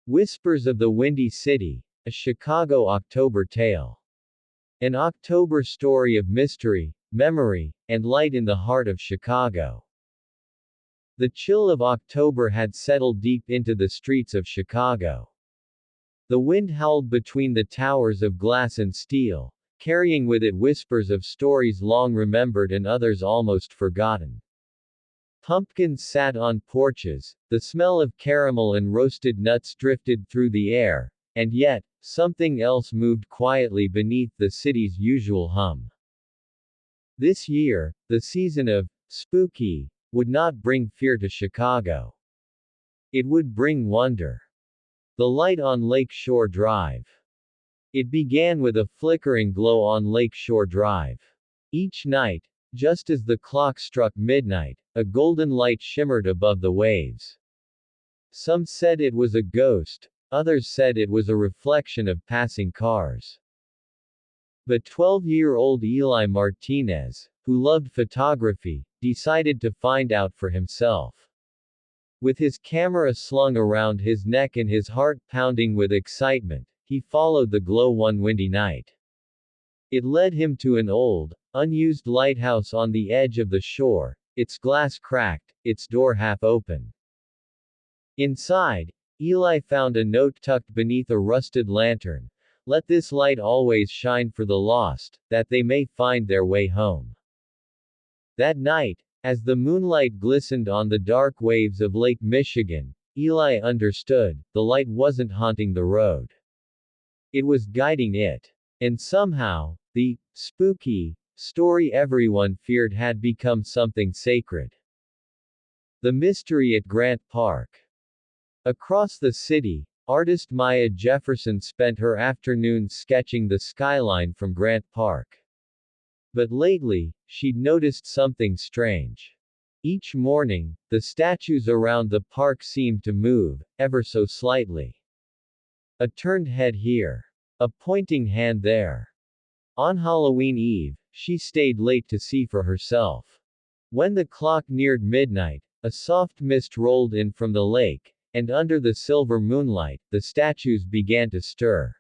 Whispers of the Windy City, a Chicago October tale. An October story of mystery, memory, and light in the heart of Chicago. The chill of October had settled deep into the streets of Chicago. The wind howled between the towers of glass and steel, carrying with it whispers of stories long remembered and others almost forgotten. Pumpkins sat on porches, the smell of caramel and roasted nuts drifted through the air, and yet, something else moved quietly beneath the city's usual hum. This year, the season of spooky would not bring fear to Chicago. It would bring wonder. The light on Lake Shore Drive. It began with a flickering glow on Lake Shore Drive. Each night, just as the clock struck midnight, a golden light shimmered above the waves. Some said it was a ghost, others said it was a reflection of passing cars. But 12-year-old Eli Martinez, who loved photography, decided to find out for himself. With his camera slung around his neck and his heart pounding with excitement, he followed the glow one windy night. It led him to an old, unused lighthouse on the edge of the shore, its glass cracked, its door half open. Inside, Eli found a note tucked beneath a rusted lantern. Let this light always shine for the lost, that they may find their way home. That night, as the moonlight glistened on the dark waves of Lake Michigan, Eli understood, the light wasn't haunting the road. It was guiding it. And somehow, the spooky story everyone feared had become something sacred. The mystery at Grant Park. Across the city, artist Maya Jefferson spent her afternoons sketching the skyline from Grant Park. But lately, she'd noticed something strange. Each morning, the statues around the park seemed to move, ever so slightly. A turned head here. A pointing hand there. On Halloween Eve, she stayed late to see for herself. When the clock neared midnight, a soft mist rolled in from the lake, and under the silver moonlight, the statues began to stir.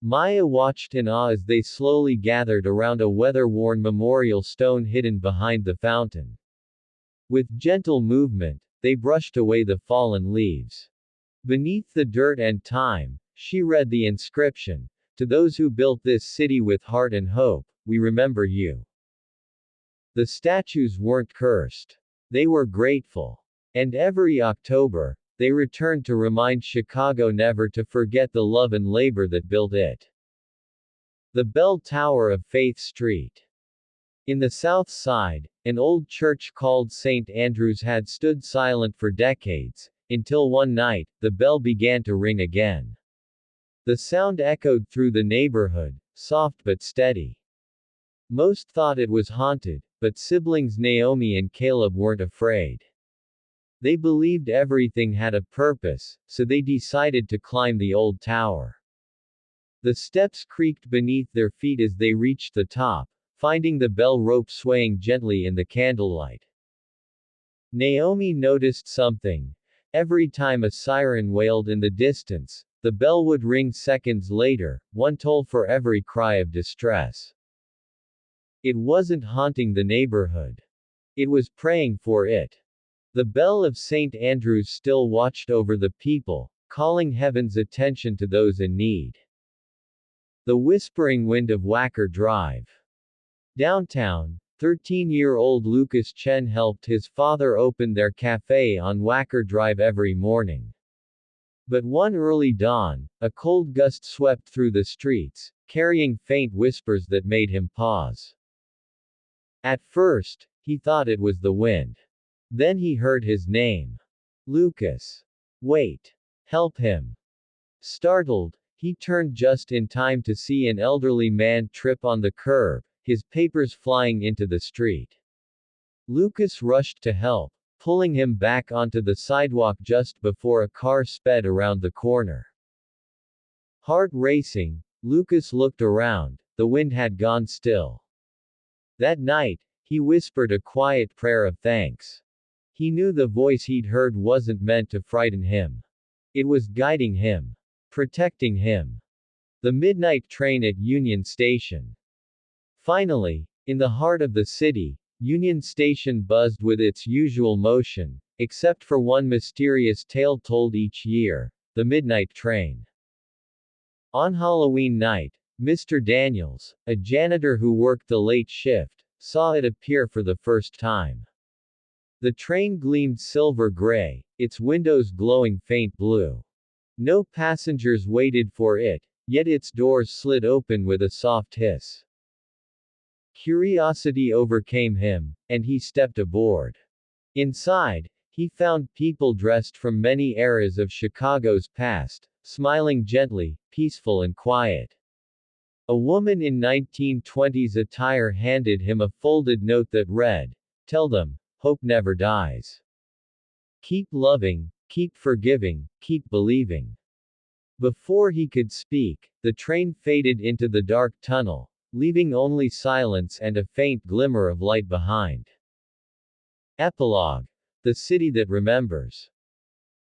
Maya watched in awe as they slowly gathered around a weather-worn memorial stone hidden behind the fountain. With gentle movement, they brushed away the fallen leaves. Beneath the dirt and time, she read the inscription, "To those who built this city with heart and hope, we remember you." The statues weren't cursed. They were grateful. And every October, they returned to remind Chicago never to forget the love and labor that built it. The Bell Tower of Faith Street. In the South Side, an old church called St. Andrew's had stood silent for decades, until one night, the bell began to ring again. The sound echoed through the neighborhood, soft but steady. Most thought it was haunted, but siblings Naomi and Caleb weren't afraid. They believed everything had a purpose, so they decided to climb the old tower. The steps creaked beneath their feet as they reached the top, finding the bell rope swaying gently in the candlelight. Naomi noticed something. Every time a siren wailed in the distance, the bell would ring seconds later, one toll for every cry of distress. It wasn't haunting the neighborhood. It was praying for it. The bell of St. Andrew's still watched over the people, calling heaven's attention to those in need. The whispering wind of Wacker Drive. Downtown, 13-year-old Lucas Chen helped his father open their cafe on Wacker Drive every morning. But one early dawn, a cold gust swept through the streets, carrying faint whispers that made him pause. At first, he thought it was the wind. Then he heard his name. Lucas. Wait. Help him. Startled, he turned just in time to see an elderly man trip on the curb, his papers flying into the street. Lucas rushed to help, pulling him back onto the sidewalk just before a car sped around the corner. Heart racing, Lucas looked around. The wind had gone still. That night, he whispered a quiet prayer of thanks. He knew the voice he'd heard wasn't meant to frighten him. It was guiding him. Protecting him. The midnight train at Union Station. Finally, in the heart of the city, Union Station buzzed with its usual motion, except for one mysterious tale told each year, the midnight train. On Halloween night, Mr. Daniels, a janitor who worked the late shift, saw it appear for the first time. The train gleamed silver gray, its windows glowing faint blue. No passengers waited for it, yet its doors slid open with a soft hiss. Curiosity overcame him, and he stepped aboard. Inside, he found people dressed from many eras of Chicago's past, smiling gently, peaceful and quiet. A woman in 1920s attire handed him a folded note that read, "Tell them, hope never dies. Keep loving, keep forgiving, keep believing." Before he could speak, the train faded into the dark tunnel, leaving only silence and a faint glimmer of light behind. Epilogue. The City That Remembers.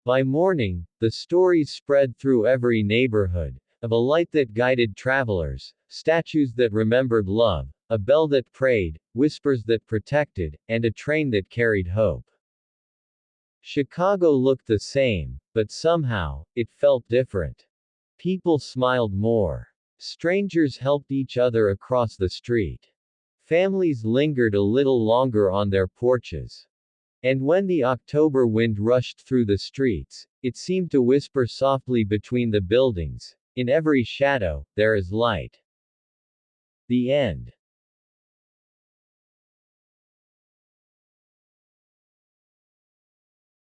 By morning, the stories spread through every neighborhood, of a light that guided travelers, statues that remembered love, a bell that prayed, whispers that protected, and a train that carried hope. Chicago looked the same, but somehow, it felt different. People smiled more. Strangers helped each other across the street. Families lingered a little longer on their porches. And when the October wind rushed through the streets, it seemed to whisper softly between the buildings, "In every shadow, there is light." The end.